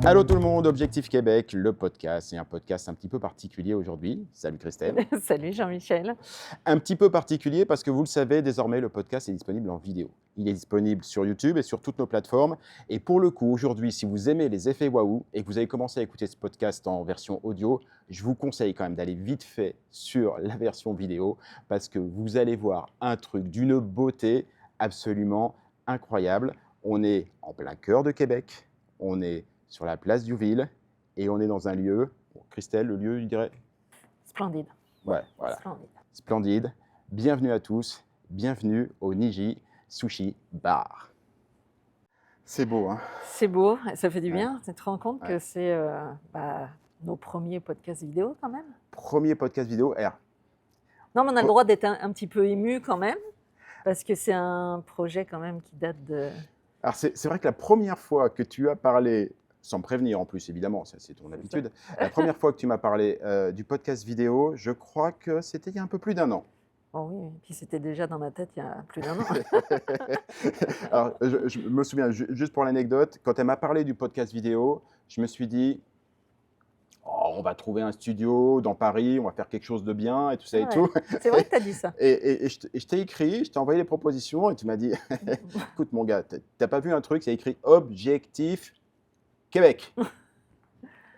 Allô tout le monde, Objectif Québec, le podcast. C'est un podcast un petit peu particulier aujourd'hui. Salut Christelle. Salut Jean-Michel. Un petit peu particulier parce que vous le savez, désormais le podcast est disponible en vidéo. Il est disponible sur YouTube et sur toutes nos plateformes. Et pour le coup, aujourd'hui, si vous aimez les effets waouh et que vous avez commencé à écouter ce podcast en version audio, je vous conseille quand même d'aller vite fait sur la version vidéo parce que vous allez voir un truc d'une beauté absolument incroyable. On est en plein cœur de Québec, on est sur la place Diouville et on est dans un lieu, bon, Christelle, le lieu, il dirait Splendide. Ouais, voilà. Splendide. Splendide. Bienvenue à tous. Bienvenue au Niji Sushi Bar. C'est beau, hein? C'est beau, ça fait du Ouais. bien. Tu te rends compte que c'est nos premiers podcasts vidéo quand même. Premier podcast vidéo. Alors, Non, mais on a le Oh. droit d'être un petit peu ému quand même, parce que c'est un projet quand même qui date de... alors c'est vrai que la première fois que tu as parlé, sans me prévenir en plus, évidemment, ça c'est ton habitude, la première fois que tu m'as parlé du podcast vidéo, je crois que c'était il y a un peu plus d'un an. Oh oui, puis c'était déjà dans ma tête il y a plus d'un an. Alors, je me souviens, juste pour l'anecdote, quand elle m'a parlé du podcast vidéo, je me suis dit, oh, on va trouver un studio dans Paris, on va faire quelque chose de bien et tout ça et Ouais. tout. C'est vrai que tu as dit ça. Et je t'ai écrit, je t'ai envoyé les propositions et tu m'as dit, écoute mon gars, t'as pas vu un truc, c'est écrit Objectif Québec.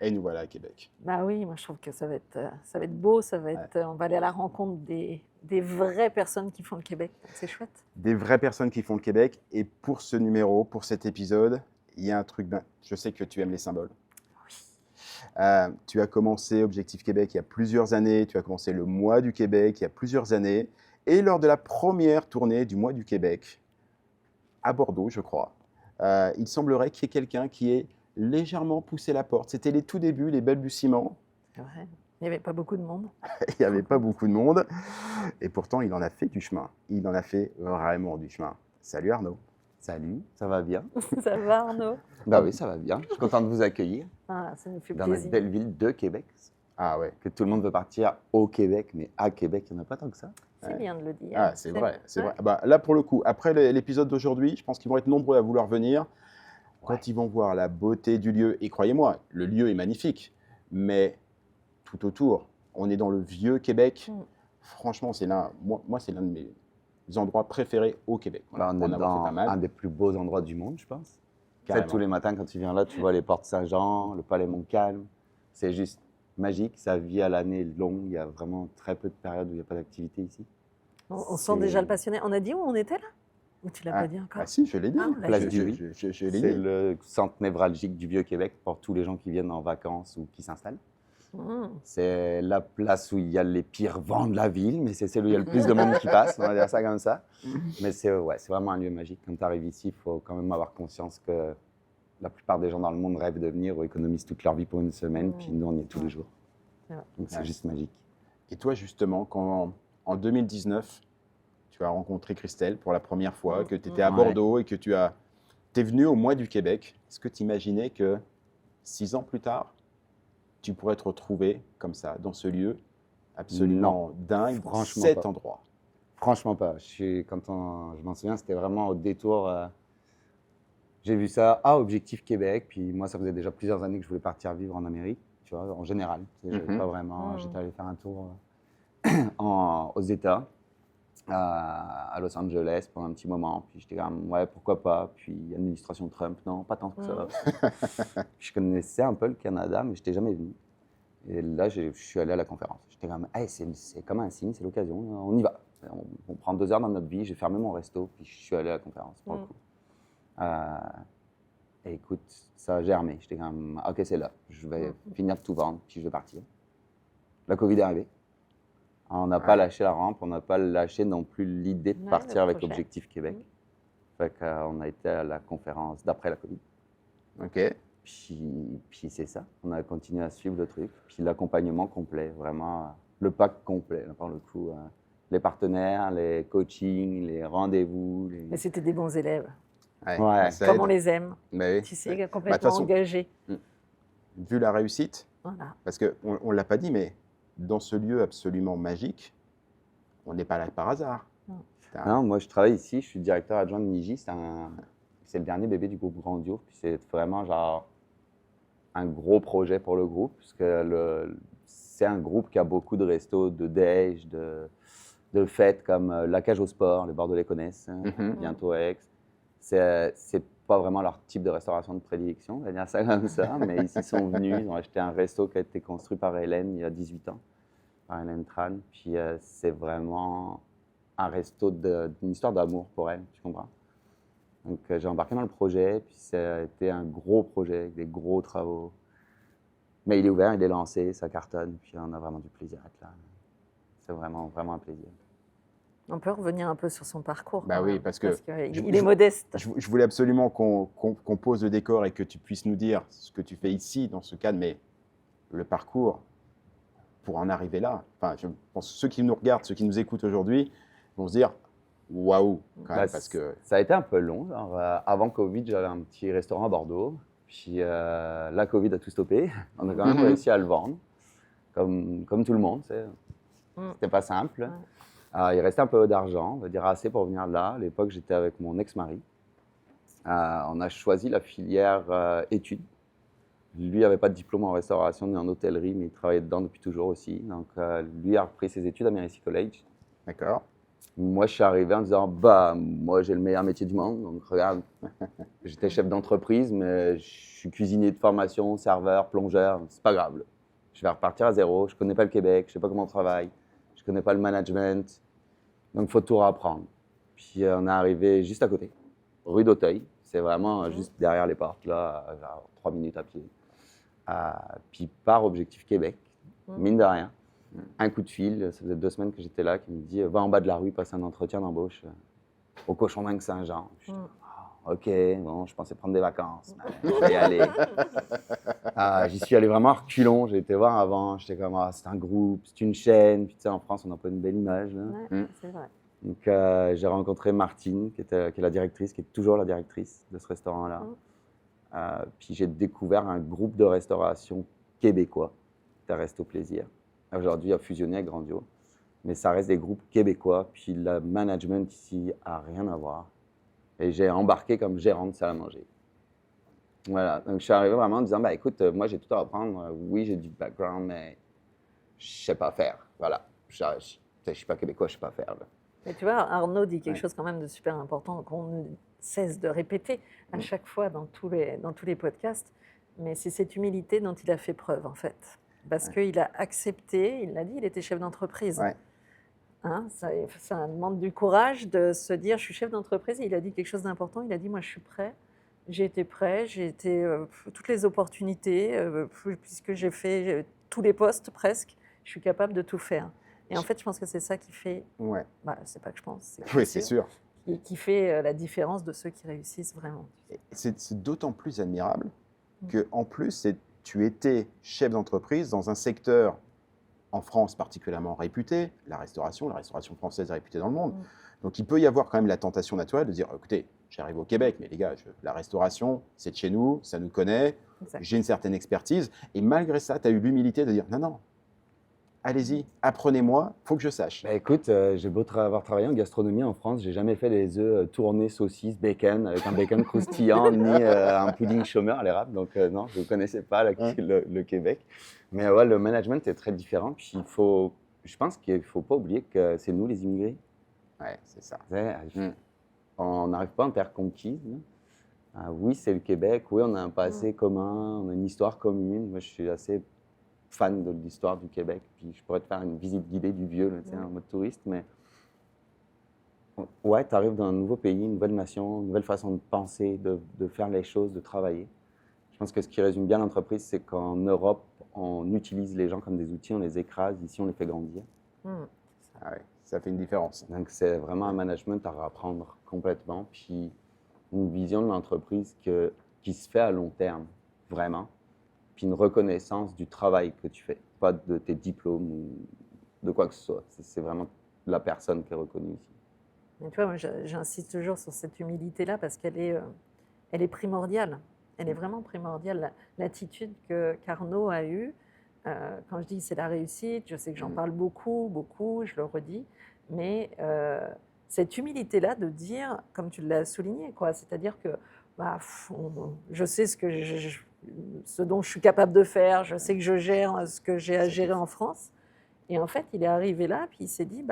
Et nous voilà à Québec. Bah oui, moi je trouve que ça va être beau, ça va être, on va aller à la rencontre des vraies personnes qui font le Québec. Donc c'est chouette. Des vraies personnes qui font le Québec. Et pour ce numéro, pour cet épisode, il y a un truc, je sais que tu aimes les symboles. Tu as commencé Objectif Québec il y a plusieurs années, tu as commencé le mois du Québec il y a plusieurs années, et lors de la première tournée du mois du Québec, à Bordeaux, je crois, il semblerait qu'il y ait quelqu'un qui ait légèrement poussé la porte. C'était les tout débuts, les balbutiements, C'est vrai. Il n'y avait pas beaucoup de monde. il n'y avait pas beaucoup de monde, et pourtant il en a fait du chemin, il en a fait vraiment du chemin. Salut Arnaud. Salut, ça va bien? Ça va Arnaud? Bah oui, ça va bien. Je suis content de vous accueillir Ah, ça nous fait dans notre plaisir. belle ville de Québec. Ah ouais, Que tout le monde veut partir au Québec, mais à Québec, il n'y en a pas tant que ça. C'est bien de le dire. ah, c'est vrai, c'est vrai. Bah, là pour le coup, après l'épisode d'aujourd'hui, je pense qu'ils vont être nombreux à vouloir venir. Quand ils vont voir la beauté du lieu, et croyez-moi, le lieu est magnifique, mais tout autour, on est dans le vieux Québec. Mm. Franchement, c'est moi c'est l'un de mes endroits préférés au Québec. Voilà, Bah, on pour en est avoir fait dans pas mal. un des plus beaux endroits du monde, je pense. Carrément. Tous les matins, quand tu viens là, tu vois les portes Saint-Jean, le palais Montcalm. C'est juste magique. Ça vit à l'année longue. Il y a vraiment très peu de périodes où il n'y a pas d'activité ici. On sent déjà le passionné. On a dit où on était là? Ou tu l'as pas dit encore? Ah si, je l'ai dit. Ah, on l'a Place dit. du Puy. Je l'ai C'est dit. le centre névralgique du Vieux-Québec pour tous les gens qui viennent en vacances ou qui s'installent. Mm. C'est la place où il y a les pires vents de la ville, mais c'est celle où il y a le plus de monde qui passe, on va dire ça comme ça. Mais c'est vraiment un lieu magique. Quand tu arrives ici, il faut quand même avoir conscience que la plupart des gens dans le monde rêvent de venir ou économisent toute leur vie pour une semaine, puis nous, on y est tous les jours. C'est vrai. Donc c'est Ouais. juste magique. Et toi, justement, quand en 2019, tu as rencontré Christelle pour la première fois, que tu étais à Ouais. Bordeaux et que tu es venu au mois du Québec, est-ce que tu imaginais que 6 ans plus tard, tu pourrais te retrouver comme ça, dans ce lieu absolument dingue, Franchement cet pas. endroit? Franchement pas. Je m'en souviens, c'était vraiment au détour. J'ai vu ça à Objectif Québec, puis moi, ça faisait déjà plusieurs années que je voulais partir vivre en Amérique, tu vois, en général. J'avais pas vraiment. J'étais allé faire un tour aux États, à Los Angeles pendant un petit moment, puis j'étais quand même, ouais, pourquoi pas. Puis administration Trump, non, pas tant que ça. Je connaissais un peu le Canada, mais je n'étais jamais venu. Et là, je suis allé à la conférence. J'étais comme, hey, c'est comme un signe, c'est l'occasion, on y va. On prend 2 heures dans notre vie, j'ai fermé mon resto, puis je suis allé à la conférence pour le coup. Et écoute, ça a germé. J'étais comme, ok, c'est là, je vais finir de tout vendre, puis je vais partir. La Covid est arrivée. On n'a pas lâché la rampe, on n'a pas lâché non plus l'idée de Ouais, partir le avec projet. Objectif Québec. Fait qu'on a été à la conférence d'après la Covid. Ok. Puis c'est ça, on a continué à suivre le truc. Puis l'accompagnement complet, vraiment le pack complet, là, par le coup. Les partenaires, les coachings, les rendez-vous. Mais c'était des bons élèves, Ouais. ça comme aide. on les aime. Mais oui. Tu sais, Bah, de toute complètement façon, engagés. vu la réussite, Voilà. parce qu'on ne l'a pas dit, mais dans ce lieu absolument magique, on n'est pas là par hasard. C'est un- Non, moi je travaille ici, je suis directeur adjoint de Niji, c'est le dernier bébé du groupe Grandio. Puis c'est vraiment genre un gros projet pour le groupe, parce que c'est un groupe qui a beaucoup de restos, de déj, de fêtes comme la Cage au Sport, les Bordelais connaissent, bientôt à Aix. C'est pas vraiment leur type de restauration de prédilection, on va dire ça comme ça, mais ils s'y sont venus, ils ont acheté un resto qui a été construit par Hélène il y a 18 ans, par Hélène Tran, puis c'est vraiment un resto d'une histoire d'amour pour elle, tu comprends? Donc j'ai embarqué dans le projet, puis ça a été un gros projet, avec des gros travaux. Mais il est ouvert, il est lancé, ça cartonne, puis on a vraiment du plaisir à être là. C'est vraiment, vraiment un plaisir. On peut revenir un peu sur son parcours. Bah oui, parce que il est modeste. Je voulais absolument qu'on pose le décor et que tu puisses nous dire ce que tu fais ici, dans ce cadre, mais le parcours pour en arriver là. Enfin, je pense que ceux qui nous regardent, ceux qui nous écoutent aujourd'hui, vont se dire waouh, quand même, parce que ça a été un peu long. Genre, avant Covid, j'avais un petit restaurant à Bordeaux. Puis la Covid a tout stoppé. On a quand même réussi à le vendre, comme tout le monde. C'était pas simple. Il restait un peu d'argent, on va dire assez pour venir là. À l'époque, j'étais avec mon ex-mari. On a choisi la filière études. Lui n'avait pas de diplôme en restauration ni en hôtellerie, mais il travaillait dedans depuis toujours aussi. Donc, lui a repris ses études à Merici College. D'accord. Moi, je suis arrivé en disant, moi, j'ai le meilleur métier du monde. Donc, regarde, j'étais chef d'entreprise, mais je suis cuisinier de formation, serveur, plongeur. C'est pas grave. Je vais repartir à zéro. Je connais pas le Québec, je sais pas comment on travaille. Je connais pas le management. Donc, il faut tout reapprendre. Puis, on est arrivé juste à côté, rue d'Auteuil. C'est vraiment juste derrière les portes, là, à 3 minutes à pied. Puis, par Objectif Québec, mine de rien. Un coup de fil, ça faisait 2 semaines que j'étais là, qui me dit va en bas de la rue, passe un entretien d'embauche au Cochon d'Inde Saint-Jean. Je dis, ok, bon, je pensais prendre des vacances, mais je vais y aller. J'y suis allé vraiment reculons, j'ai été voir avant, j'étais comme c'est un groupe, c'est une chaîne, puis tu sais, en France, on n'a pas une belle image. Là. Ouais, c'est vrai. Donc j'ai rencontré Martine, qui est la directrice, qui est toujours la directrice de ce restaurant-là. Puis j'ai découvert un groupe de restauration québécois, c'était Resto Plaisir. Aujourd'hui, il a fusionné avec Grandio. Mais ça reste des groupes québécois. Puis le management ici n'a rien à voir. Et j'ai embarqué comme gérant de salle à manger. Voilà. Donc je suis arrivé vraiment en disant écoute, moi j'ai tout à apprendre. Oui, j'ai du background, mais je ne sais pas faire. Voilà. Je ne suis pas québécois, je ne sais pas faire. Là. Mais tu vois, Arnaud dit quelque chose quand même de super important qu'on ne cesse de répéter à chaque fois dans tous les podcasts. Mais c'est cette humilité dont il a fait preuve, en fait. Parce qu'il a accepté, il l'a dit, il était chef d'entreprise. Ouais. Hein, ça demande du courage de se dire, je suis chef d'entreprise. Et il a dit quelque chose d'important, il a dit, moi je suis prêt. J'ai été prêt, j'ai été toutes les opportunités, puisque j'ai fait tous les postes presque, je suis capable de tout faire. Et en fait, je pense que c'est ça qui fait, c'est pas que je pense, c'est sûr. Qui fait la différence de ceux qui réussissent vraiment. C'est d'autant plus admirable qu'en plus, tu étais chef d'entreprise dans un secteur en France particulièrement réputé, la restauration française est réputée dans le monde. Donc il peut y avoir quand même la tentation naturelle de dire, écoutez, j'arrive au Québec, mais les gars, la restauration, c'est de chez nous, ça nous connaît, j'ai une certaine expertise. Et malgré ça, tu as eu l'humilité de dire, non, allez-y, apprenez-moi, il faut que je sache. Écoute, j'ai beau avoir travaillé en gastronomie en France, j'ai jamais fait des œufs tournés, saucisses, bacon, avec un bacon croustillant, ni un pudding chômeur à l'érable. Donc non, je ne connaissais pas le Québec. Mais ouais, le management est très différent. Puis je pense qu'il ne faut pas oublier que c'est nous les immigrés. Ouais, c'est ça. On n'arrive pas en terre conquise. Oui, c'est le Québec. Oui, on a un passé commun, on a une histoire commune. Moi, je suis assez fan de l'histoire du Québec. Puis je pourrais te faire une visite guidée du vieux, là, en mode touriste. Mais ouais, tu arrives dans un nouveau pays, une nouvelle nation, une nouvelle façon de penser, de faire les choses, de travailler. Je pense que ce qui résume bien l'entreprise, c'est qu'en Europe, on utilise les gens comme des outils, on les écrase. Ici, on les fait grandir. Ça fait une différence. Donc, c'est vraiment un management à apprendre complètement. Puis, une vision de l'entreprise qui se fait à long terme, vraiment. Puis, une reconnaissance du travail que tu fais, pas de tes diplômes ou de quoi que ce soit. C'est vraiment la personne qui est reconnue ici. Mais tu vois, moi, j'insiste toujours sur cette humilité-là parce qu'elle est primordiale. Elle est vraiment primordiale. L'attitude qu'Arnaud a eue, quand je dis c'est la réussite, je sais que j'en parle beaucoup, je le redis, mais cette humilité-là de dire, comme tu l'as souligné, quoi, c'est-à-dire que je sais ce que ce dont je suis capable de faire, je sais que je gère ce que j'ai à gérer en France. Et en fait, il est arrivé là, puis il s'est dit,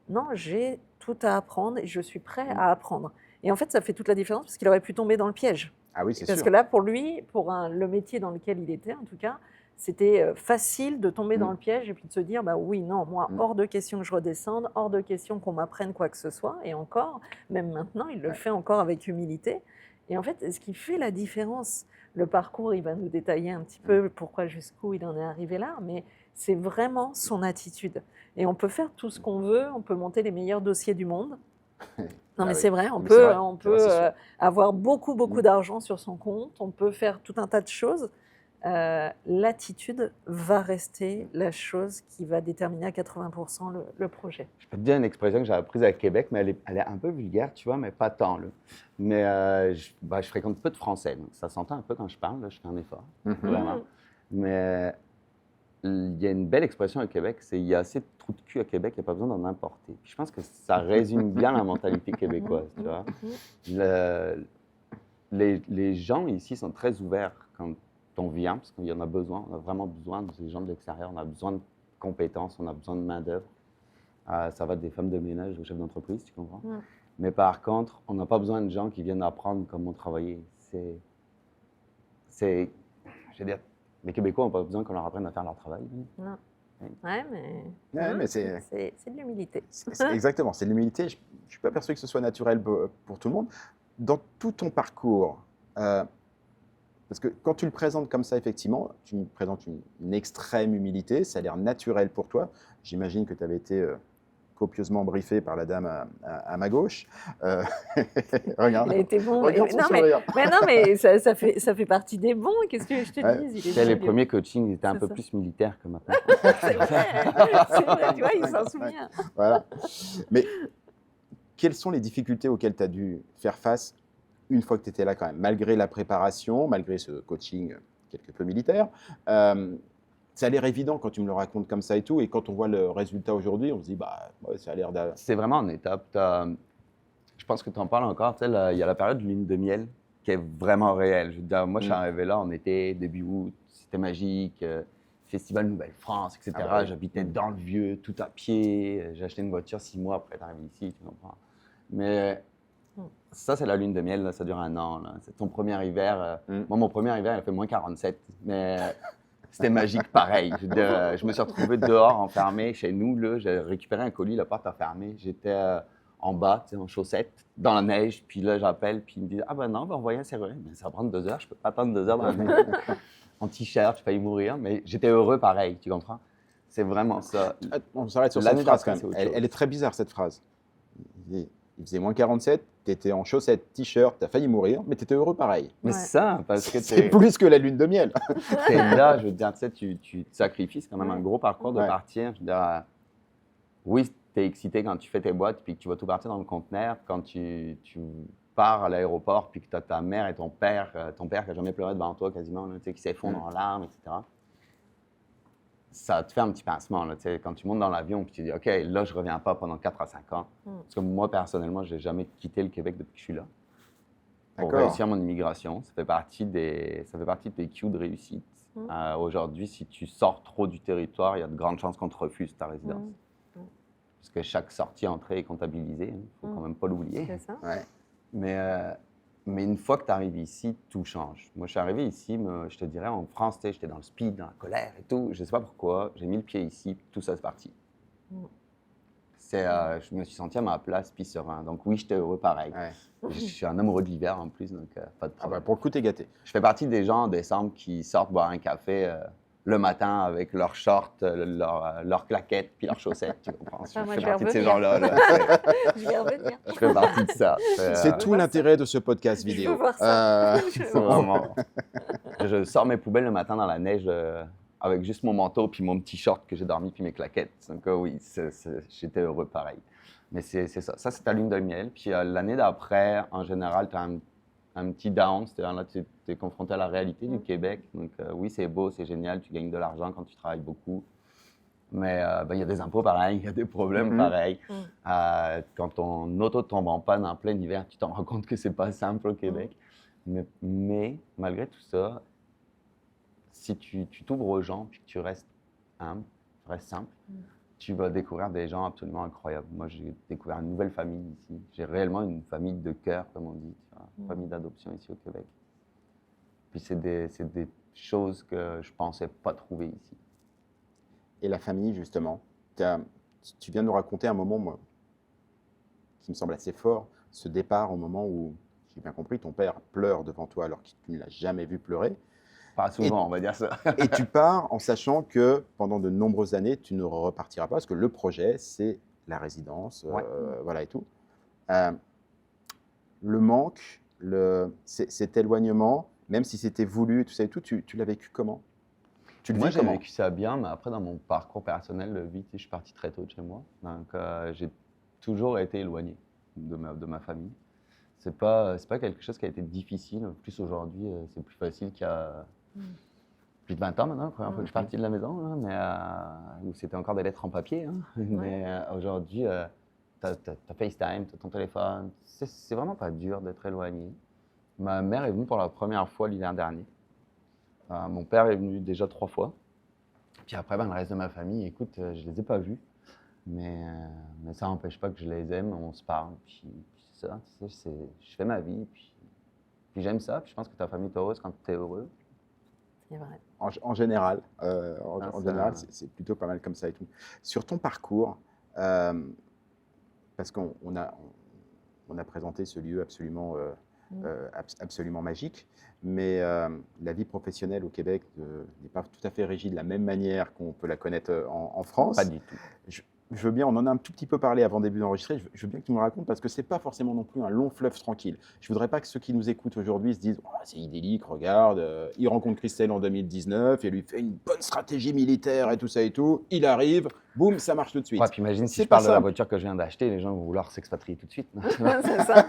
non, j'ai tout à apprendre et je suis prêt à apprendre. Et en fait, ça fait toute la différence parce qu'il aurait pu tomber dans le piège. Ah oui, c'est Parce sûr. que là, pour lui, le métier dans lequel il était, en tout cas, c'était facile de tomber dans le piège et puis de se dire, oui, non, moi, hors de question que je redescende, hors de question qu'on m'apprenne quoi que ce soit. Et encore, même maintenant, il le fait encore avec humilité. Et en fait, ce qui fait la différence, le parcours, il va nous détailler un petit peu pourquoi, jusqu'où il en est arrivé là, mais c'est vraiment son attitude. Et on peut faire tout ce qu'on veut, on peut monter les meilleurs dossiers du monde. Non, mais c'est vrai, on peut avoir beaucoup d'argent sur son compte, on peut faire tout un tas de choses. L'attitude va rester la chose qui va déterminer à 80% le projet. Je peux te dire une expression que j'ai apprise à Québec, mais elle est un peu vulgaire, tu vois, mais pas tant. Là. Mais je fréquente peu de Français, donc ça s'entend un peu quand je parle, là, je fais un effort, vraiment. Mais il y a une belle expression à Québec, c'est il y a assez de trous de cul à Québec, il n'y a pas besoin d'en importer. Puis je pense que ça résume bien la mentalité québécoise, tu vois. Les gens ici sont très ouverts quand on vient, parce qu'il y en a besoin, on a vraiment besoin des gens de l'extérieur, on a besoin de compétences, on a besoin de main-d'œuvre. Ça va des femmes de ménage aux chefs d'entreprise, tu comprends? Mais par contre, on n'a pas besoin de gens qui viennent apprendre comment travailler. Je veux dire, les Québécois n'ont pas besoin qu'on leur apprenne à faire leur travail. Non. Ouais, mais c'est de l'humilité. Exactement, c'est de l'humilité. Je ne suis pas persuadé que ce soit naturel pour tout le monde. Dans tout ton parcours, parce que quand tu le présentes comme ça, effectivement, tu me présentes une extrême humilité, ça a l'air naturel pour toi. J'imagine que tu avais été copieusement briefé par la dame à ma gauche. Regarde. Il a été bon. Regarde son sourire. Non, mais ça fait partie des bons. Qu'est-ce que je te dise? C'était les premiers coachings, ils étaient un peu plus militaires que maintenant. C'est vrai, tu vois, il s'en souvient. Voilà. Mais quelles sont les difficultés auxquelles tu as dû faire face une fois que tu étais là quand même, malgré la préparation, malgré ce coaching quelque peu militaire? Ça a l'air évident quand tu me le racontes comme ça et tout, et quand on voit le résultat aujourd'hui, on se dit, ça a l'air d'aller. C'est vraiment en étape. Je pense que tu en parles encore, tu sais, il y a la période de lune de miel qui est vraiment réelle. Je veux dire, moi, je suis arrivé là en été, début août, c'était magique, Festival Nouvelle-France, etc. Ah bah oui. J'habitais dans le vieux, tout à pied. J'ai acheté une voiture 6 mois après d'arriver ici, tu comprends. Mais ça, c'est la lune de miel, là, ça dure 1 an. Là. C'est ton premier hiver. Moi, mon premier hiver, il a fait moins 47, mais c'était magique pareil. Je me suis retrouvé dehors, enfermé chez nous. Là, j'ai récupéré un colis, la porte a fermé. J'étais en bas, en chaussettes, dans la neige. Puis là, j'appelle, puis ils me disent « Ah ben non, on va envoyer un serrurier. » Mais ça va prendre 2 heures, je peux pas attendre 2 heures dans la neige. En t-shirt, j'ai failli mourir, mais j'étais heureux pareil, tu comprends? C'est vraiment ça. On s'arrête sur cette phrase quand même. Elle est très bizarre, cette phrase. Il faisait moins 47, tu étais en chaussettes, t-shirt, tu as failli mourir, mais tu étais heureux pareil. Mais c'est ça, parce que c'est plus que la lune de miel. T'es là, je veux dire, tu te sacrifies, c'est quand même un gros parcours de partir. Je veux dire, oui, tu es excité quand tu fais tes boîtes puis que tu vas tout partir dans le conteneur. Quand tu pars à l'aéroport puis que tu as ta mère et ton père qui n'a jamais pleuré devant toi quasiment, là, qui s'effondrent en larmes, etc. Ça te fait un petit pincement. Là, quand tu montes dans l'avion et tu dis « OK, là, je ne reviens pas pendant 4 à 5 ans. » Parce que moi, personnellement, je n'ai jamais quitté le Québec depuis que je suis là. Pour réussir mon immigration, ça fait partie des cues de réussite. Aujourd'hui, si tu sors trop du territoire, il y a de grandes chances qu'on te refuse ta résidence. Parce que chaque sortie-entrée est comptabilisée, il ne faut quand même pas l'oublier. C'est ça. Ouais. Mais une fois que tu arrives ici, tout change. Moi, je suis arrivé ici, je te dirais, en France, j'étais dans le speed, dans la colère et tout. Je ne sais pas pourquoi, j'ai mis le pied ici, tout ça, c'est parti. Je me suis senti à ma place, puis serein. Donc oui, j'étais heureux pareil. Ouais. Je suis un amoureux de l'hiver en plus, donc pas de problème. Pour le coup, t'es gâté. Je fais partie des gens en décembre qui sortent boire un café le matin avec leurs shorts, leurs claquettes, puis leurs chaussettes, tu comprends? Je fais partie de ces gens-là. Je vais revenir. Je fais partie de ça. C'est tout l'intérêt de ce podcast vidéo. Je veux voir ça. Vraiment. Je sors mes poubelles le matin dans la neige avec juste mon manteau puis mon petit short que j'ai dormi puis mes claquettes. Donc oui, j'étais heureux pareil. Mais c'est ça. Ça, c'est ta lune de miel. Puis l'année d'après, en général, tu as un petit down. C'est-à-dire là, tu es confronté à la réalité du Québec. Donc oui, c'est beau, c'est génial. Tu gagnes de l'argent quand tu travailles beaucoup. Mais il y a des impôts pareils, il y a des problèmes pareils. Quand ton auto tombe en panne en plein hiver, tu t'en rends compte que c'est pas simple au Québec. Mais malgré tout ça, si tu t'ouvres aux gens puis que tu restes humble, tu restes simple, tu vas découvrir des gens absolument incroyables. Moi, j'ai découvert une nouvelle famille ici. J'ai réellement une famille de cœur, comme on dit, tu vois, une famille d'adoption ici au Québec. Puis c'est des choses que je pensais pas trouver ici. Et la famille, justement, tu viens de nous raconter un moment, moi, qui me semble assez fort, ce départ au moment où, j'ai bien compris, ton père pleure devant toi alors que tu ne l'as jamais vu pleurer. Pas souvent, on va dire ça. Et tu pars en sachant que pendant de nombreuses années, tu ne repartiras pas parce que le projet, c'est la résidence, Ouais. voilà et tout. Euh, le manque, cet éloignement, même si c'était voulu, tout ça et tout, tu l'as vécu comment? Tu le Moi, vis j'ai comment? vécu ça bien, mais après, dans mon parcours personnel, vite, je suis parti très tôt de chez moi. Donc, j'ai toujours été éloigné de ma famille. C'est pas quelque chose qui a été difficile. En plus, aujourd'hui, c'est plus facile qu'il y a plus de 20 ans maintenant, la première fois que je suis parti de la maison, hein, mais, où c'était encore des lettres en papier. Hein. Mais aujourd'hui, t'as FaceTime, t'as ton téléphone. C'est vraiment pas dur d'être éloigné. Ma mère est venue pour la première fois l'hiver dernier. Mon père est venu déjà 3 fois. Puis après, le reste de ma famille, écoute, je les ai pas vus. Mais ça n'empêche pas que je les aime, on se parle. Puis c'est ça, tu sais, je fais ma vie. Puis j'aime ça. Puis je pense que ta famille est heureuse quand tu es heureux. C'est vrai. En général, Ah, général, c'est plutôt pas mal comme ça et tout. Sur ton parcours, parce qu'on a présenté ce lieu absolument, absolument magique, mais la vie professionnelle au Québec n'est pas tout à fait régie de la même manière qu'on peut la connaître en France. Pas du tout. Je veux bien, on en a un tout petit peu parlé avant début d'enregistrer, je veux bien que tu me le racontes parce que c'est pas forcément non plus un long fleuve tranquille. Je voudrais pas que ceux qui nous écoutent aujourd'hui se disent oh, c'est idyllique, regarde, il rencontre Christelle en 2019 et lui fait une bonne stratégie militaire et tout ça et tout, il arrive, boum, ça marche tout de suite. Ouais, puis imagine si C'est je pas parle de la simple. voiture que je viens d'acheter, les gens vont vouloir s'expatrier tout de suite. C'est ça.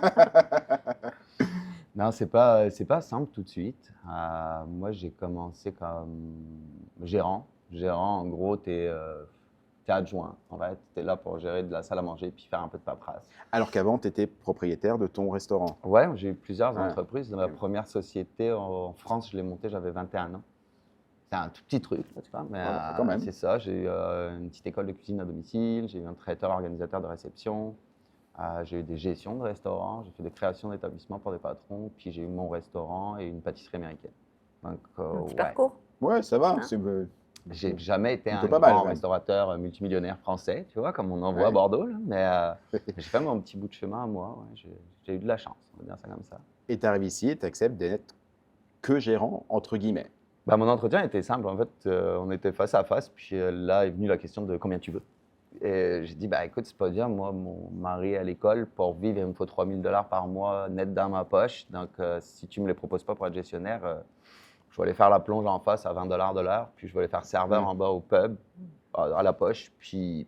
Non, c'est pas simple tout de suite. Moi, j'ai commencé comme gérant. Gérant, en gros, t'es adjoint. En fait, t'es là pour gérer de la salle à manger puis faire un peu de paperasse. Alors qu'avant, tu étais propriétaire de ton restaurant. Ouais, j'ai eu plusieurs Ah, entreprises. Dans ma première société en France, je l'ai montée, j'avais 21 ans. C'est un tout petit truc, là, tu vois, mais quand même. c'est ça. J'ai eu une petite école de cuisine à domicile, j'ai eu un traiteur organisateur de réception, j'ai eu des gestions de restaurants, j'ai fait des créations d'établissements pour des patrons, puis j'ai eu mon restaurant et une pâtisserie américaine. Donc, Un petit ouais. parcours. Ouais, ça va. Hein? J'ai jamais été Plutôt un pas mal, grand même. restaurateur multimillionnaire français, tu vois, comme on en voit Ouais. à Bordeaux, là, mais j'ai fait mon petit bout de chemin à moi. Ouais, j'ai eu de la chance, on va dire ça comme ça. Et tu arrives ici et tu acceptes d'être que gérant, entre guillemets. Bah, mon entretien était simple. En fait, on était face à face, puis là est venue la question de combien tu veux. Et j'ai dit, bah écoute, c'est pas dire, moi, mon mari est à l'école, pour vivre, il me faut 3 000 $ par mois net dans ma poche. Donc, si tu me les proposes pas pour être gestionnaire, je vais aller faire la plonge en face à 20 $ de l'heure, puis je vais aller faire serveur en bas au pub, à la poche, puis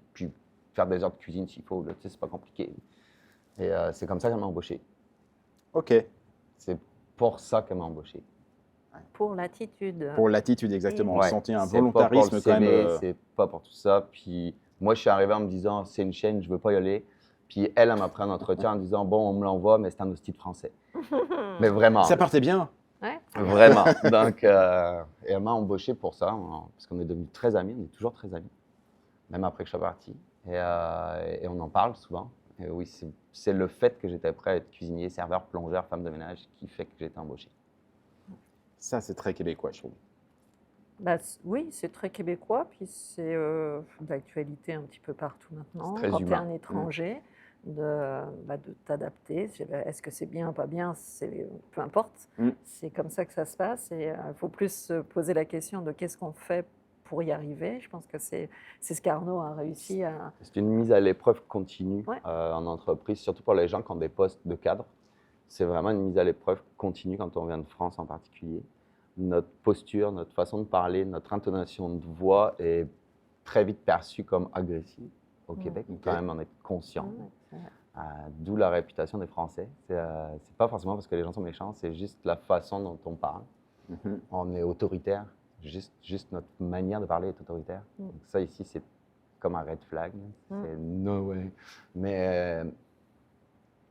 faire des heures de cuisine s'il faut. Là, tu sais, c'est pas compliqué. Et c'est comme ça qu'elle m'a embauché. Ok. C'est pour ça qu'elle m'a embauché. Pour l'attitude. Pour l'attitude, exactement. Ouais, On sentait un c'est volontarisme pas pour quand le CV, même. c'est pas pour tout ça. Puis moi, je suis arrivé en me disant, c'est une chaîne, je veux pas y aller. Puis elle m'a pris un entretien en disant, bon, on me l'envoie, mais c'est un hostie de français. Mais vraiment, Ça partait bien. Ouais. vraiment. Donc, et elle m'a embauché pour ça, parce qu'on est devenus très amis, on est toujours très amis, même après que je sois parti. Et on en parle souvent. Et oui, c'est le fait que j'étais prêt à être cuisinier, serveur, plongeur, femme de ménage qui fait que j'ai été embauché. Ça, c'est très québécois, je trouve. Bah, oui, c'est très québécois, puis c'est d'actualité un petit peu partout maintenant. C'est très Quand tu es humain. un étranger, de t'adapter. Est-ce que c'est bien, pas bien, peu importe. Mm. C'est comme ça que ça se passe. Et il faut plus se poser la question de qu'est-ce qu'on fait pour y arriver. Je pense que c'est ce qu'Arnaud a réussi à... C'est une mise à l'épreuve continue Ouais. en entreprise, surtout pour les gens qui ont des postes de cadre. C'est vraiment une mise à l'épreuve continue quand on vient de France en particulier. Notre posture, notre façon de parler, notre intonation de voix est très vite perçue comme agressive au Québec. Il faut quand même en être conscient. Ouais, D'où la réputation des Français. C'est pas forcément parce que les gens sont méchants, c'est juste la façon dont on parle. Mhm. On est autoritaire. Juste notre manière de parler est autoritaire. Donc ça, ici, c'est comme un red flag. C'est no way. Mais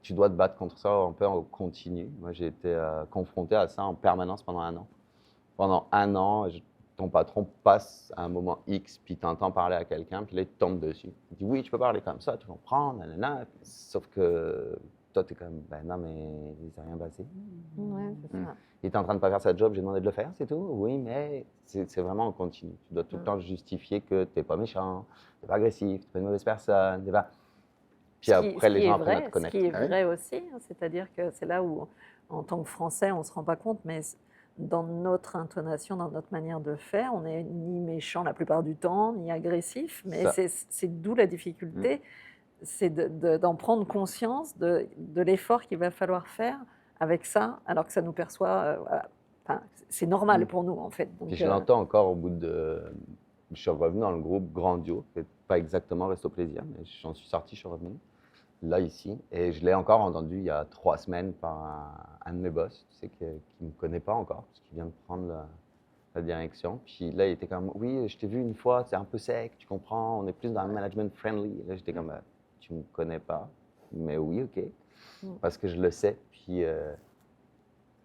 tu dois te battre contre ça un peu en continu. Moi, j'ai été confronté à ça en permanence pendant 1 an. Pendant 1 an, ton patron passe à un moment X, puis t'entends parler à quelqu'un, puis là, il te tombe dessus. Il dit, oui, tu peux parler comme ça, tu comprends, nanana. Sauf que toi, t'es comme, ben non, mais il s'est rien passé. Ouais, c'est ça. Il est en train de pas faire sa job, j'ai demandé de le faire, c'est tout. Oui, mais c'est vraiment en continu. Tu dois tout le temps justifier que t'es pas méchant, t'es pas agressif, t'es pas une mauvaise personne, t'es pas... Puis après, les gens apprennent à te Ce connaître. qui est Ah oui. vrai aussi, hein, c'est-à-dire que c'est là où, en tant que Français, on ne se rend pas compte, mais dans notre intonation, dans notre manière de faire, on n'est ni méchant la plupart du temps, ni agressif, mais Ça. c'est d'où la difficulté, c'est d'en prendre conscience de l'effort qu'il va falloir faire avec ça, alors que ça nous perçoit, voilà. Enfin, c'est normal pour nous, en fait. Donc, Puis je l'entends encore au bout de... Je suis revenu dans le groupe Grandio, qui n'est pas exactement Resto Plaisir, mais j'en suis sorti, je suis revenu, là, ici. Et je l'ai encore entendu il y a 3 semaines par un de mes boss, tu sais, qui ne me connaît pas encore, parce qu'il vient de prendre la direction. Puis là, il était comme, oui, je t'ai vu une fois, c'est un peu sec, tu comprends, on est plus dans le management friendly. Et là, j'étais comme, tu ne me connais pas, mais oui, OK, parce que je le sais. Puis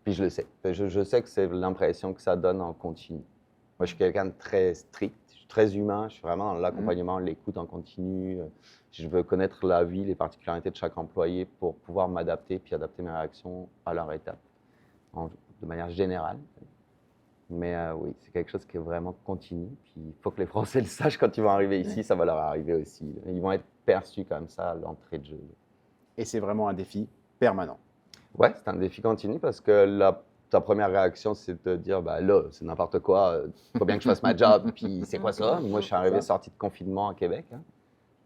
je le sais. Je sais que c'est l'impression que ça donne en continu. Moi, je suis quelqu'un de très strict, je suis très humain, je suis vraiment dans l'accompagnement, l'écoute en continu. Je veux connaître la vie, les particularités de chaque employé pour pouvoir m'adapter puis adapter mes réactions à leur étape, de manière générale. Mais oui, c'est quelque chose qui est vraiment continu. Puis il faut que les Français le sachent quand ils vont arriver ici, ça va leur arriver aussi. Ils vont être perçus comme ça à l'entrée de jeu. Et c'est vraiment un défi permanent. Ouais, c'est un défi continu parce que ta première réaction, c'est de te dire, bah là, c'est n'importe quoi, il faut bien que je fasse ma job, puis c'est quoi ça? Moi, je suis arrivé sorti de confinement à Québec. Hein.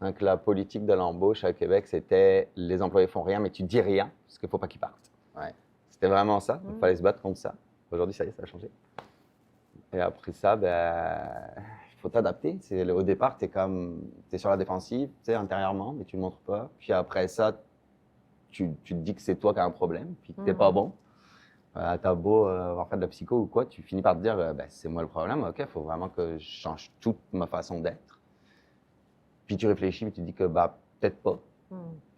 Donc, la politique de l'embauche à Québec, c'était les employés font rien, mais tu dis rien parce qu'il ne faut pas qu'ils partent. Ouais. C'était vraiment ça. Il fallait se battre contre ça. Aujourd'hui, ça y est, ça a changé. Et après ça, il faut t'adapter. Au départ, tu es sur la défensive, tu sais, intérieurement, mais tu ne le montres pas. Puis après ça, tu te dis que c'est toi qui as un problème, puis que tu n'es pas bon. T'as beau avoir fait de la psycho ou quoi, tu finis par te dire, c'est moi le problème, ok, il faut vraiment que je change toute ma façon d'être. Puis tu réfléchis, puis tu te dis que peut-être pas.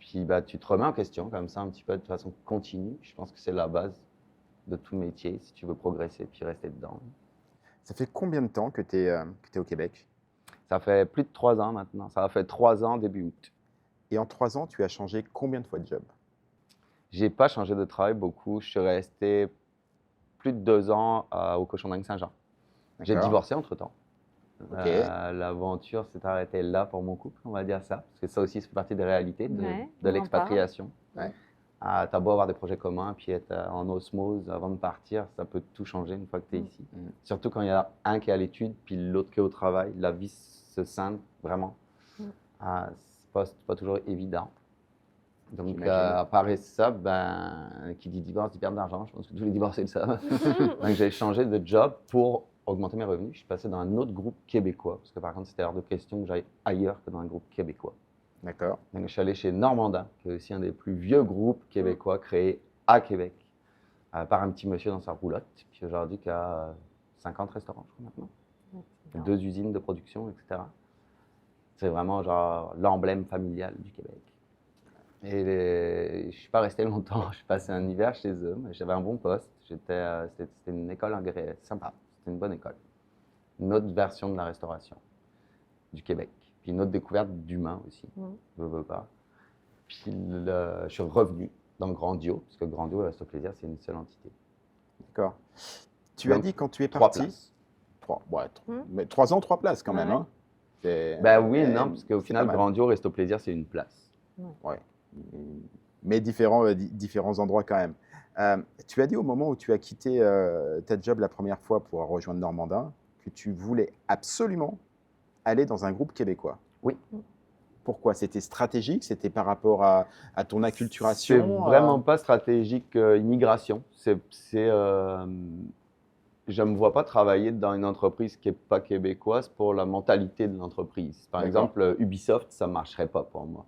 Puis tu te remets en question comme ça un petit peu de façon continue. Je pense que c'est la base de tout métier si tu veux progresser puis rester dedans. Ça fait combien de temps que tu es au Québec? Ça fait plus de 3 ans maintenant. Ça a fait 3 ans début août. Et en 3 ans, tu as changé combien de fois de job? J'ai pas changé de travail beaucoup. Je suis resté plus de 2 ans au Cochon d'Inde Saint-Jean. J'ai D'accord. divorcé entre-temps. Ok. L'aventure s'est arrêtée là pour mon couple, on va dire ça. Parce que ça aussi, ça fait partie des réalités Ouais, de on en l'expatriation. parle. Ouais. T'as beau avoir des projets communs, puis être en osmose avant de partir, ça peut tout changer une fois que tu es ici. Surtout quand il y a un qui est à l'étude, puis l'autre qui est au travail. La vie se scinde vraiment. C'est pas toujours évident. Donc, J'imagine. à part ça, qui dit divorce dit perte d'argent. Je pense que tous les divorcés le savent. Donc, j'ai changé de job pour augmenter mes revenus. Je suis passé dans un autre groupe québécois, parce que par contre, c'était hors de question que j'aille ailleurs que dans un groupe québécois. D'accord. Donc, je suis allé chez Normandin, qui est aussi un des plus vieux groupes québécois créés à Québec, par un petit monsieur dans sa roulotte, puis aujourd'hui qui a 50 restaurants, je crois, maintenant. 2 usines de production, etc. C'est vraiment genre l'emblème familial du Québec. Et je ne suis pas resté longtemps. Je suis passé un hiver chez eux. J'avais un bon poste. C'était une école sympa. C'était une bonne école. Une autre version de la restauration du Québec. Puis une autre découverte d'humain aussi. Je veux pas. Puis je suis revenu dans Grandio, parce que Grandio et Resto Plaisir, c'est une seule entité. D'accord. Tu as Donc, dit quand tu es 3 parti. places. 3, mais 3 ans, 3 places quand même. Ouais. Hein. Oui et non, parce qu'au c'est final, pas mal. Grandio, Resto Plaisir, c'est une place. Ouais. Mais différents endroits quand même. Tu as dit au moment où tu as quitté ta job la première fois pour rejoindre Normandin que tu voulais absolument aller dans un groupe québécois. Oui. Pourquoi? C'était stratégique? C'était par rapport à ton C'est acculturation? vraiment pas stratégique immigration. Je ne me vois pas travailler dans une entreprise qui n'est pas québécoise pour la mentalité de l'entreprise. Par D'accord. exemple, Ubisoft, ça ne marcherait pas pour moi.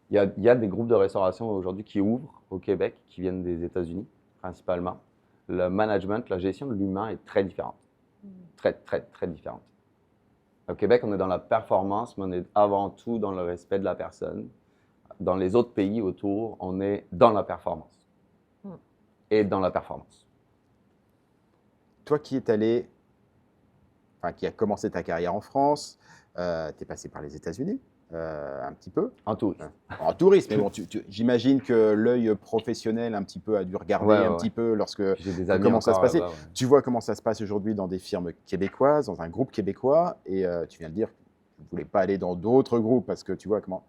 Il y a des groupes de restauration aujourd'hui qui ouvrent au Québec, qui viennent des États-Unis principalement. Le management, la gestion de l'humain est très différente. Très, très, très différente. Au Québec, on est dans la performance, mais on est avant tout dans le respect de la personne. Dans les autres pays autour, on est dans la performance. Et dans la performance. Toi qui es allé qui a commencé ta carrière en France. Tu es passé par les États-Unis un petit peu. En touriste. En tourisme, mais bon, j'imagine que l'œil professionnel un petit peu a dû regarder Ouais, un ouais. petit peu lorsque Puis j'ai des amis comment ça se encore passait. là-bas, ouais. Tu vois comment ça se passe aujourd'hui dans des firmes québécoises, dans un groupe québécois, et tu viens de dire que tu ne voulais pas aller dans d'autres groupes parce que tu vois comment.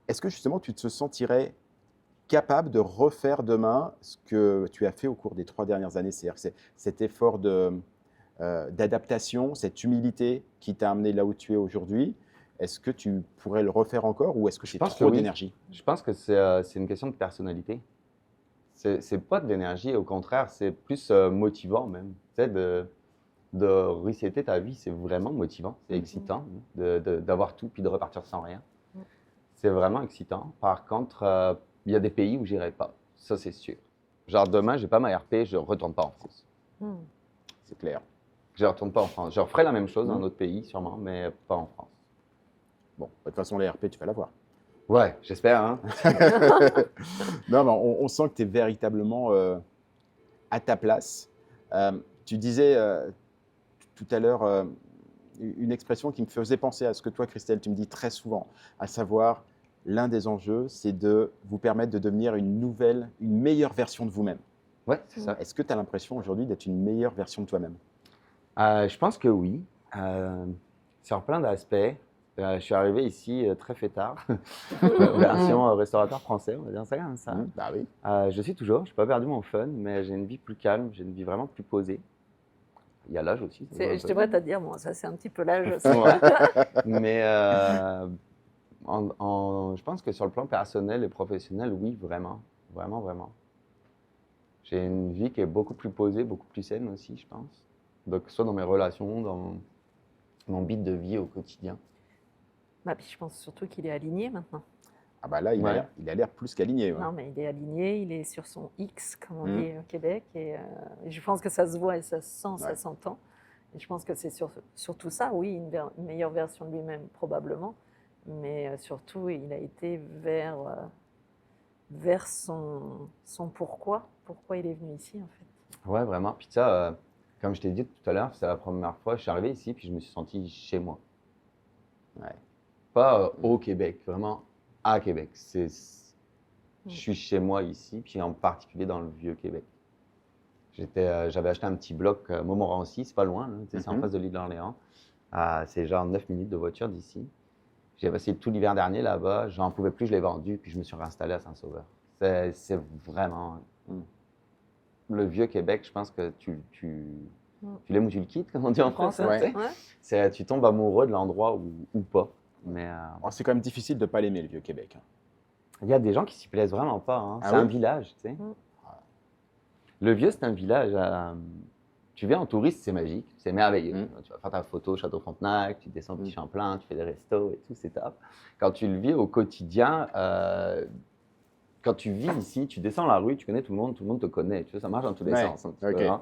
Est-ce que justement tu te sentirais capable de refaire demain ce que tu as fait au cours des 3 dernières années, c'est-à-dire cet effort d'adaptation, cette humilité qui t'a amené là où tu es aujourd'hui? Est-ce que tu pourrais le refaire encore ou est-ce que c'est pense que trop oui. d'énergie? Je pense que c'est une question de personnalité. C'est pas de l'énergie, au contraire, c'est plus motivant même. Tu sais, de resetter ta vie, c'est vraiment motivant, c'est excitant d'avoir tout puis de repartir sans rien. C'est vraiment excitant. Par contre, il y a des pays où j'irai pas, ça c'est sûr. Genre demain, j'ai pas ma RP, je retourne pas en France. C'est clair. Je retourne pas en France. Je referai la même chose dans un autre pays sûrement, mais pas en France. Bon, de toute façon, les RP, tu vas l'avoir. Ouais, j'espère, hein. Non, mais on sent que tu es véritablement à ta place. Tu disais tout à l'heure une expression qui me faisait penser à ce que toi, Christelle, tu me dis très souvent, à savoir, l'un des enjeux, c'est de vous permettre de devenir une meilleure version de vous-même. Ouais, c'est ça. Est-ce que tu as l'impression aujourd'hui d'être une meilleure version de toi-même? Je pense que oui, sur plein d'aspects. Je suis arrivé ici très fêtard, version restaurateur français, on va dire ça comme ça. Bah oui. Je suis toujours, je n'ai pas perdu mon fun, mais j'ai une vie plus calme, j'ai une vie vraiment plus posée. Il y a l'âge aussi. Je te vois te dire, bon, ça c'est un petit peu l'âge aussi. Ouais. Mais je pense que sur le plan personnel et professionnel, oui, vraiment, vraiment, vraiment. J'ai une vie qui est beaucoup plus posée, beaucoup plus saine aussi, je pense. Donc, soit dans mes relations, dans mon beat de vie au quotidien. Bah, puis je pense surtout qu'il est aligné maintenant. Ah bah là, il a l'air plus qu'aligné. Ouais. Non, mais il est aligné, il est sur son X, comme on dit au Québec. Et je pense que ça se voit et ça se sent, ça s'entend. Et je pense que c'est surtout ça, oui, une meilleure version de lui-même, probablement. Mais surtout, il a été vers son pourquoi il est venu ici, en fait. Ouais, vraiment. Puis ça, comme je t'ai dit tout à l'heure, c'est la première fois que je suis arrivé ici, puis je me suis senti chez moi. Ouais. Pas au Québec, vraiment à Québec. Je suis chez moi ici, puis en particulier dans le Vieux-Québec. J'avais acheté un petit bloc Montmorency, c'est pas loin, là, c'est en face de l'île d'Orléans. C'est genre 9 minutes de voiture d'ici. J'ai passé tout l'hiver dernier là-bas, j'en pouvais plus, je l'ai vendu, puis je me suis réinstallé à Saint-Sauveur. C'est vraiment... Le Vieux-Québec, je pense que tu l'aimes ou tu le quittes, comme on dit en France. Ouais. Tu tombes amoureux de l'endroit ou pas. Mais C'est quand même difficile de ne pas l'aimer, le Vieux-Québec. il y a des gens qui s'y plaisent vraiment pas. Hein. Ah C'est oui? un village, tu sais. Le Vieux, c'est un village. Tu viens en touriste, c'est magique, c'est merveilleux. Tu vas faire ta photo au Château Frontenac, tu descends au Petit Champlain, tu fais des restos et tout, c'est top. Quand tu le vis au quotidien, quand tu vis ici, tu descends la rue, tu connais tout le monde te connaît. Tu vois, ça marche dans tous les sens. Un petit peu, hein.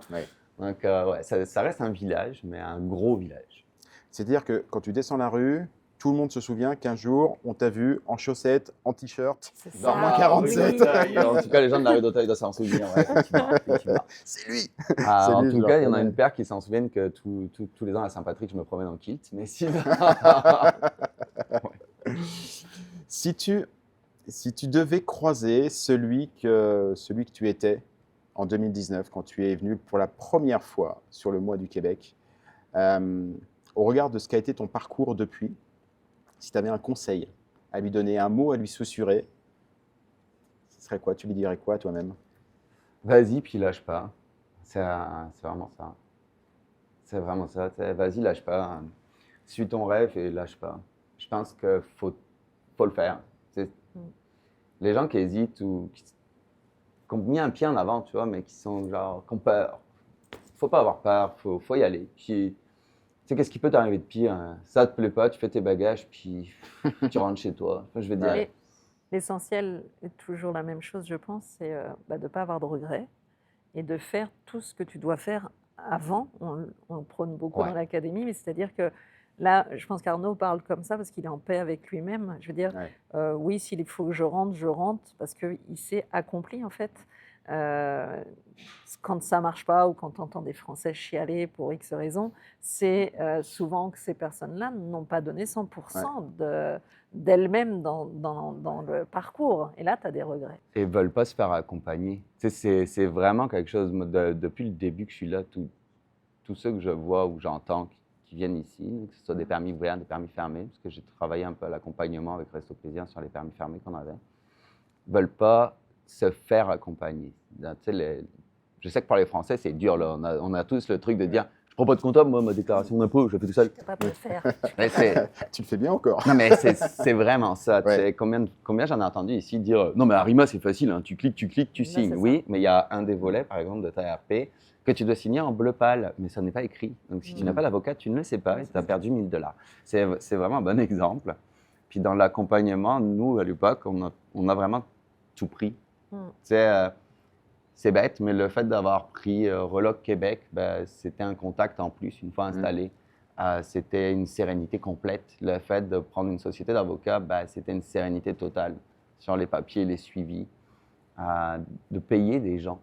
Donc, ça reste un village, mais un gros village. C'est-à-dire que quand tu descends la rue, tout le monde se souvient qu'un jour, on t'a vu en chaussettes, en t-shirt, C'est dans ça, moins 47. oui. En tout cas, les gens de la rue d'Auteuil doivent s'en souvenir. Ouais, effectivement. C'est lui. En lui, je tout le cas, il y en a reconnais. une paire qui s'en souviennent que tous les ans à Saint-Patrick, je me promène en kilt. Mais sinon. Si tu devais croiser celui que tu étais en 2019, quand tu es venu pour la première fois sur le mois du Québec, au regard de ce qu'a été ton parcours depuis, si tu avais un conseil à lui donner, un mot à lui susurrer, ce serait quoi? Tu lui dirais quoi toi-même? Vas-y, puis lâche pas. C'est vraiment ça. C'est vraiment ça. Vas-y, lâche pas. Suis ton rêve et lâche pas. Je pense qu'il faut le faire. Les gens qui hésitent ou qui ont mis un pied en avant, tu vois, mais qui ont peur. Faut pas avoir peur, faut y aller. Puis, tu sais, qu'est-ce qui peut t'arriver de pire? Ça te plaît pas, tu fais tes bagages, puis tu rentres chez toi. Enfin, je veux dire. Mais l'essentiel est toujours la même chose, je pense, c'est de ne pas avoir de regrets et de faire tout ce que tu dois faire avant. On le prône beaucoup dans l'académie, mais c'est-à-dire que là, je pense qu'Arnaud parle comme ça parce qu'il est en paix avec lui-même. Je veux dire, oui, s'il faut que je rentre, parce qu'il s'est accompli en fait. Quand ça ne marche pas ou quand on entend des Français chialer pour X raisons, c'est souvent que ces personnes-là n'ont pas donné 100% d'elles-mêmes dans le parcours. Et là, tu as des regrets. Et ne veulent pas se faire accompagner. Tu sais, c'est vraiment quelque chose, depuis le début que je suis là, tous ceux que je vois ou j'entends qui viennent ici, que ce soit des permis ouverts, des permis fermés, parce que j'ai travaillé un peu à l'accompagnement avec Resto Plaisir sur les permis fermés qu'on avait, ne veulent pas se faire accompagner. Tu sais, je sais que pour les Français, c'est dur. Là. On a tous le truc de dire « je prends pas de comptable, moi, ma déclaration d'impôt, je la fais tout seul ». Tu es capable de le faire. Tu le fais bien encore. Non, mais c'est vraiment ça. Tu sais, combien j'en ai entendu ici dire « non, mais Arima, c'est facile, hein, tu cliques, tu Là, signes ». c'est Oui, mais il y a un des volets, par exemple, de ta RP, que tu dois signer en bleu pâle, mais ça n'est pas écrit. Donc, si tu n'as pas l'avocat, tu ne le sais pas et tu as perdu 1 000 $. C'est vraiment un bon exemple. Puis, dans l'accompagnement, nous, à l'époque, on a vraiment tout pris. Tu sais, c'est bête, mais le fait d'avoir pris Reloc Québec, ben, c'était un contact en plus, une fois installé. C'était une sérénité complète. Le fait de prendre une société d'avocats, ben, c'était une sérénité totale sur les papiers, les suivis, de payer des gens.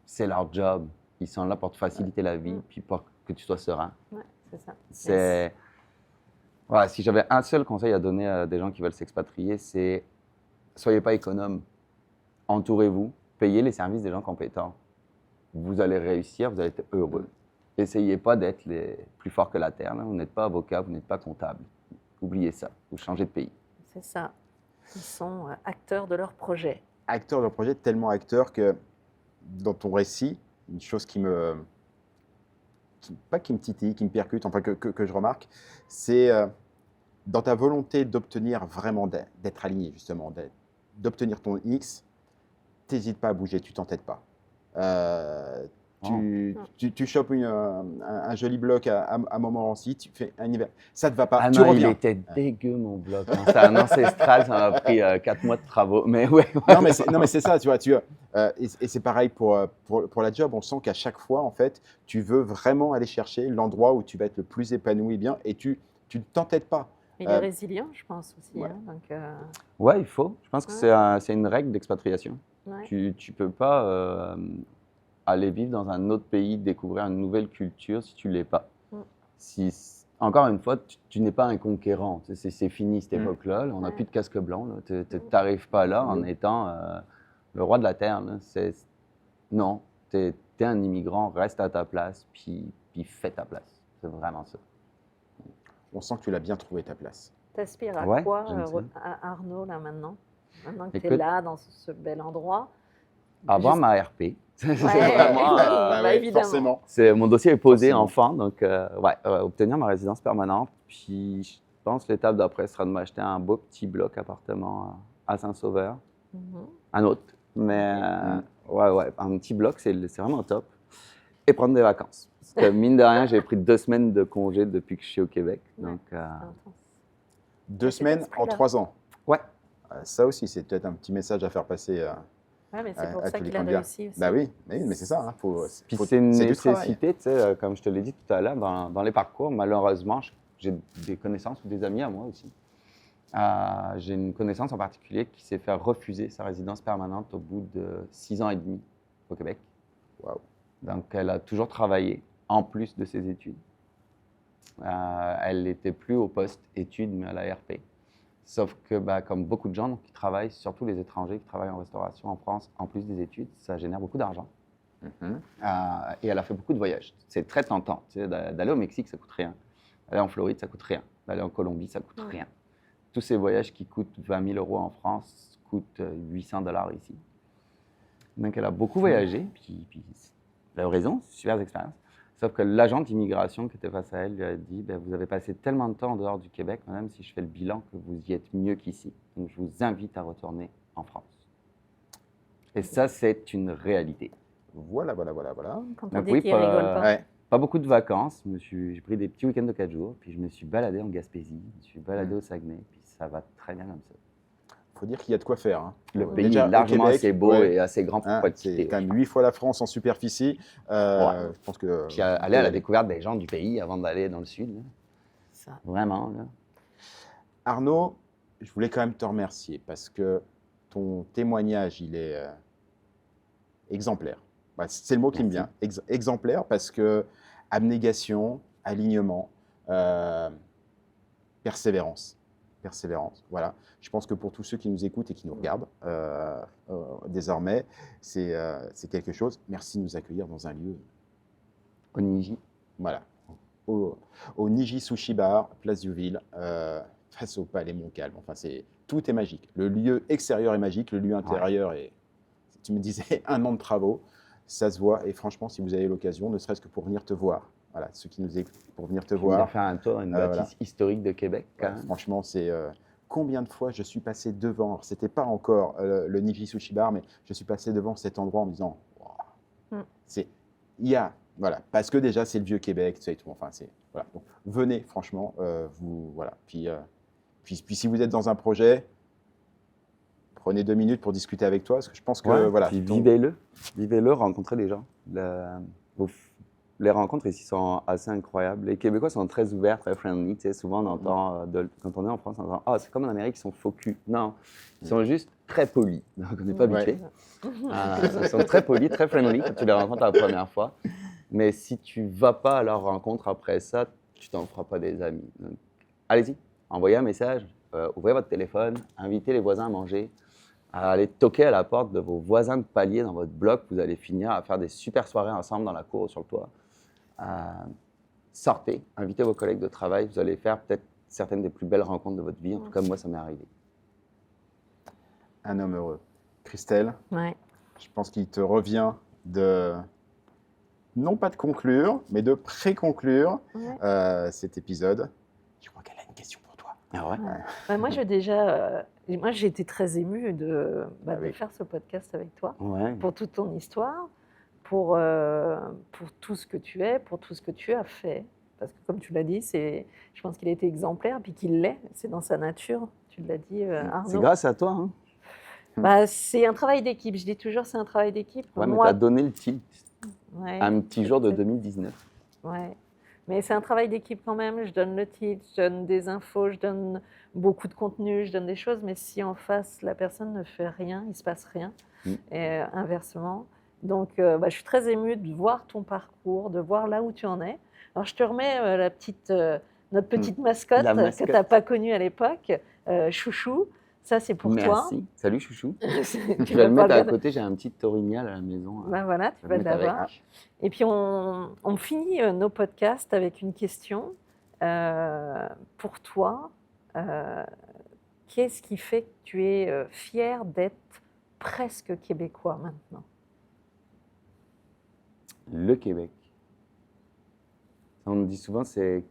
C'est leur job. Ils sont là pour te faciliter la vie, puis pour que tu sois serein. Ouais, c'est ça. C'est... Voilà, si j'avais un seul conseil à donner à des gens qui veulent s'expatrier, c'est soyez pas économe. Entourez-vous, payez les services des gens compétents. Vous allez réussir, vous allez être heureux. Essayez pas d'être les plus forts que la terre. Là. Vous n'êtes pas avocat, vous n'êtes pas comptable. Oubliez ça, vous changez de pays. C'est ça. Ils sont acteurs de leur projet. Acteur de leur projet, tellement acteur que dans ton récit, une chose pas qui me titille, qui me percute, enfin que je remarque, c'est dans ta volonté d'obtenir vraiment, d'être aligné justement, d'obtenir ton X, t'hésites pas à bouger, tu t'entêtes pas. Tu chopes un joli bloc à Montmorency, tu fais un hiver, ça te va pas, Ah tu non, reviens. il était dégueu mon bloc. Hein. C'est un ancestral, ça m'a pris 4 mois de travaux. Mais ouais. Non mais c'est ça, tu vois. Et c'est pareil pour la job. On sent qu'à chaque fois, en fait, tu veux vraiment aller chercher l'endroit où tu vas être le plus épanoui bien et tu ne t'entêtes pas. Il est résilient, je pense aussi. Ouais. Hein, donc, Ouais, il faut. Je pense que c'est une règle d'expatriation. ouais. Tu peux pas aller vivre dans un autre pays, découvrir une nouvelle culture si tu l'es pas. Encore une fois, tu n'es pas un conquérant. C'est fini cette époque-là. Là. On n'a plus de casque blanc. Tu n'arrives pas là en étant le roi de la terre. Là. Non, tu es un immigrant, reste à ta place, puis fais ta place. C'est vraiment ça. On sent que tu l'as bien trouvé ta place. T'aspires à Ouais, quoi, j'aime ça. Arnaud, là maintenant? Maintenant que tu es Écoute, là, dans ce bel endroit. avoir ma RP. C'est Ouais, vraiment, bah, ouais, évidemment. forcément. mon dossier est posé Forcément. enfant, donc obtenir ma résidence permanente. Puis je pense que l'étape d'après sera de m'acheter un beau petit bloc appartement à Saint-Sauveur. Un autre. Mais ouais, un petit bloc, c'est vraiment top. Et prendre des vacances. Parce que mine de rien, j'ai pris 2 semaines de congé depuis que je suis au Québec. Donc, 2 semaines en esprit-là. 3 ans. ouais. Ça aussi, c'est peut-être un petit message à faire passer. Ouais, mais c'est pour à ça tous les qu'il a candidats. réussi aussi. Bah oui, mais c'est ça. Hein, Puis c'est une du travail. nécessité, tu sais, comme je te l'ai dit tout à l'heure, dans les parcours, malheureusement, j'ai des connaissances ou des amis à moi aussi. J'ai une connaissance en particulier qui s'est fait refuser sa résidence permanente au bout de 6 ans et demi au Québec. Waouh. Donc, elle a toujours travaillé en plus de ses études. Elle n'était plus au poste études, mais à la RP. Sauf que, comme beaucoup de gens qui travaillent, surtout les étrangers qui travaillent en restauration en France, en plus des études, ça génère beaucoup d'argent. Et elle a fait beaucoup de voyages. C'est très tentant. Tu sais, d'aller au Mexique, ça coûte rien. D'aller en Floride, ça coûte rien. D'aller en Colombie, ça coûte rien. Tous ces voyages qui coûtent 20 000 € en France coûtent 800 $ ici. Donc, elle a beaucoup voyagé, puis elle a raison, c'est une super expérience. Sauf que l'agent d'immigration qui était face à elle lui a dit vous avez passé tellement de temps en dehors du Québec, madame, si je fais le bilan, que vous y êtes mieux qu'ici. Donc, je vous invite à retourner en France. Et ça, c'est une réalité. Voilà. Quand on Donc, dit oui, qu'il rigole pas. Ouais. Pas beaucoup de vacances. J'ai pris des petits week-ends de 4 jours, puis je me suis baladé en Gaspésie, je me suis baladé au Saguenay, puis ça va très bien comme ça. Faut dire qu'il y a de quoi faire. Hein. Le pays Déjà, est au largement Québec, assez beau ouais. et assez grand pour pas le C'est quitter. quand même 8 fois la France en superficie. Je pense que. Puis aller à la découverte des gens du pays avant d'aller dans le sud. Là. Ça. Vraiment. Là. Arnaud, je voulais quand même te remercier parce que ton témoignage, il est exemplaire. Voilà, c'est le mot qui me vient. Exemplaire parce que abnégation, alignement, persévérance. Persévérance, voilà. Je pense que pour tous ceux qui nous écoutent et qui nous regardent, désormais, c'est quelque chose. Merci de nous accueillir dans un lieu, Oniji. voilà, au Niji Sushi Bar, place Duville, face au Palais Montcalm. Enfin, tout est magique. Le lieu extérieur est magique, le lieu intérieur est, tu me disais, 1 an de travaux. Ça se voit, et franchement, si vous avez l'occasion, ne serait-ce que pour venir te voir, voilà, ceux qui nous écoutent, pour venir te On va voir, faire un tour, une bâtisse voilà. historique de Québec, quand même. Franchement, c'est combien de fois je suis passé devant, alors c'était pas encore le Niji Sushi Bar, mais je suis passé devant cet endroit en me disant, wow, il y a, voilà, parce que déjà c'est le vieux Québec, tu sais, tout, enfin c'est, voilà. Donc, venez, franchement, voilà. Puis si vous êtes dans un projet, prenez 2 minutes pour discuter avec toi, parce que je pense que, voilà. Puis vivez-le, rencontrez les gens. Les rencontres ici sont assez incroyables. Les Québécois sont très ouverts, très friendly. Tu sais, souvent, on entend, quand on est en France, on entend « Ah, c'est comme en Amérique, ils sont faux cul ». Non, ils sont juste très polis. Donc, on n'est pas habitué. Ils sont très polis, très friendly quand tu les rencontres la première fois. Mais si tu ne vas pas à leur rencontre après ça, tu t'en feras pas des amis. Donc, allez-y, envoyez un message, ouvrez votre téléphone, invitez les voisins à manger, allez toquer à la porte de vos voisins de palier dans votre bloc. Vous allez finir à faire des super soirées ensemble dans la cour ou sur le toit. Sortez, invitez vos collègues de travail. Vous allez faire peut-être certaines des plus belles rencontres de votre vie. En tout cas, moi, ça m'est arrivé. Un homme heureux. Christelle, Ouais. je pense qu'il te revient de, non pas de conclure, mais de pré-conclure cet épisode. Je crois qu'elle a une question pour toi. Ah ouais. Bah, moi, j'ai été très émue de faire ce podcast avec toi, Ouais. pour toute ton histoire, pour tout ce que tu es, pour tout ce que tu as fait. Parce que comme tu l'as dit, je pense qu'il a été exemplaire, puis qu'il l'est, c'est dans sa nature, tu l'as dit, Arnaud. C'est grâce à toi. Hein. Bah, c'est un travail d'équipe, je dis toujours c'est un travail d'équipe. Ouais, mais Moi, tu as donné le tilt ouais, un petit jour de c'est- 2019. Ouais. Mais c'est un travail d'équipe quand même. Je donne le titre, je donne des infos, je donne beaucoup de contenu, je donne des choses. Mais si en face, la personne ne fait rien, il ne se passe rien. Et inversement. Donc, je suis très émue de voir ton parcours, de voir là où tu en es. Alors, je te remets notre petite mascotte, La mascotte. que tu n'as pas connue à l'époque, Chouchou. Ça, c'est pour toi. Merci. Salut, chouchou. Tu Je vais le pas mettre à regarder. côté. J'ai un petit orignal à la maison. Ben voilà, tu Je vas vais le mettre l'avoir. avec. Et puis, on finit nos podcasts avec une question. Pour toi, qu'est-ce qui fait que tu es fier d'être presque québécois maintenant? Le Québec. On me dit souvent, c'est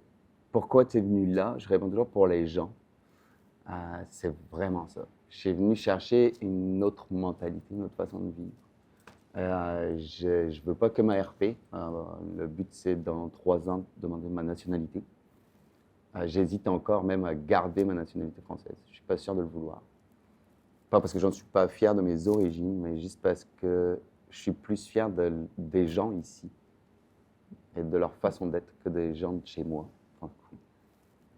pourquoi tu es venu là? Je réponds toujours pour les gens. C'est vraiment ça. Je suis venu chercher une autre mentalité, une autre façon de vivre. Je ne veux pas que ma RP. Le but, c'est dans 3 ans de demander ma nationalité. J'hésite encore même à garder ma nationalité française. Je ne suis pas sûr de le vouloir. Pas parce que je ne suis pas fier de mes origines, mais juste parce que je suis plus fier des gens ici et de leur façon d'être que des gens de chez moi.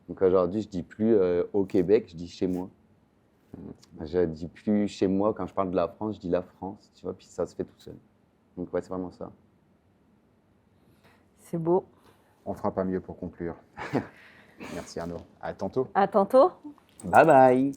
Donc aujourd'hui, je ne dis plus au Québec, je dis chez moi. Je ne dis plus chez moi, quand je parle de la France, je dis la France, tu vois, puis ça se fait tout seul. Donc ouais, c'est vraiment ça. C'est beau. On ne fera pas mieux pour conclure. Merci Arnaud. À tantôt. À tantôt. Bye bye.